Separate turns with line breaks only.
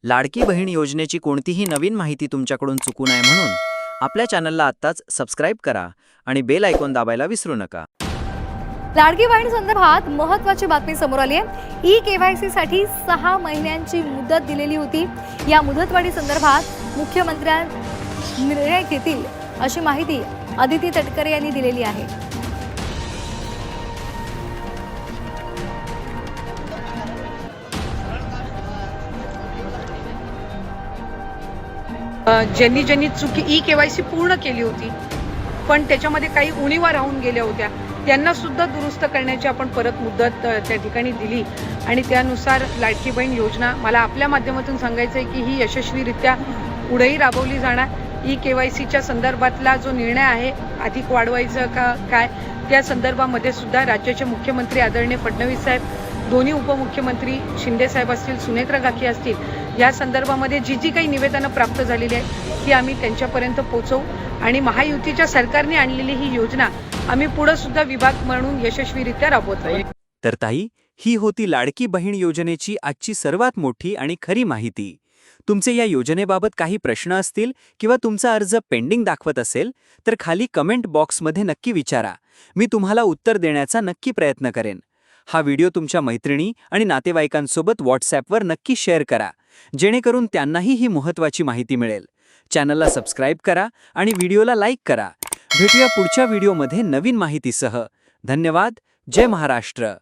लाडकी बहीण योजनेची कोणतीही नवीन माहिती तुमच्याकडून चुकू नये म्हणून आपल्या चॅनलला आत्ताच सबस्क्राईब करा आणि बेल आयकॉन दाबायला विसरू नका.
लाडकी बहीण संदर्भात महत्त्वाची बातमी समोर आली आहे. KYC साठी 6 महिन्यांची मुदत दिलेली होती. या मुदतवाढी संदर्भात मुख्यमंत्री निर्णय घेतील अशी माहिती अदिती तटकरे यांनी दिलेली आहे.
ज्यांनी KYC पूर्ण केली होती पण त्याच्यामध्ये काही उणिवा राहून गेल्या होत्या त्यांना सुद्धा दुरुस्त करण्याची आपण परत मुदत त्या ठिकाणी दिली आणि त्यानुसार लाडकी बहीण योजना मला आपल्या माध्यमातून सांगायचं आहे की ही यशस्वीरित्या पुढेही राबवली जाणार. KYCच्या संदर्भातला जो निर्णय आहे अधिक वाढवायचं का काय त्या संदर्भामध्ये सुद्धा राज्याचे मुख्यमंत्री आदरणीय फडणवीस साहेब, दोन्ही उपमुख्यमंत्री शिंदे साहेब असतील, सुनेत्रा काकी असतील, या संदर्भामध्ये जी काही निवेदनं प्राप्त झालेली आहेत ती आम्ही त्यांच्यापर्यंत पोहोचवू आणि महायुतीच्या सरकारने आणलेली ही योजना आम्ही पुढे सुद्धा विभाग म्हणून यशस्वीरित्या राबवतो.
तर ताई, ही होती लाडकी बहीण योजनेची आजची सर्वात मोठी आणि खरी माहिती. तुमचे या योजनेबाबत काही प्रश्न असतील किंवा तुमचा अर्ज पेंडिंग दाखवत असेल तर खाली कमेंट बॉक्समध्ये नक्की विचारा. मी तुम्हाला उत्तर देण्याचा नक्की प्रयत्न करेन. हा व्हिडिओ तुमच्या मैत्रिणी आणि नातेवाईकांसोबत व्हॉट्सॲपवर नक्की शेअर करा, जेणेकरून त्यांनाही ही महत्त्वाची माहिती मिळेल. चॅनलला सबस्क्राईब करा आणि व्हिडिओला लाईक करा. भेटूया पुढच्या व्हिडिओमध्ये नवीन माहितीसह. धन्यवाद. जय महाराष्ट्र.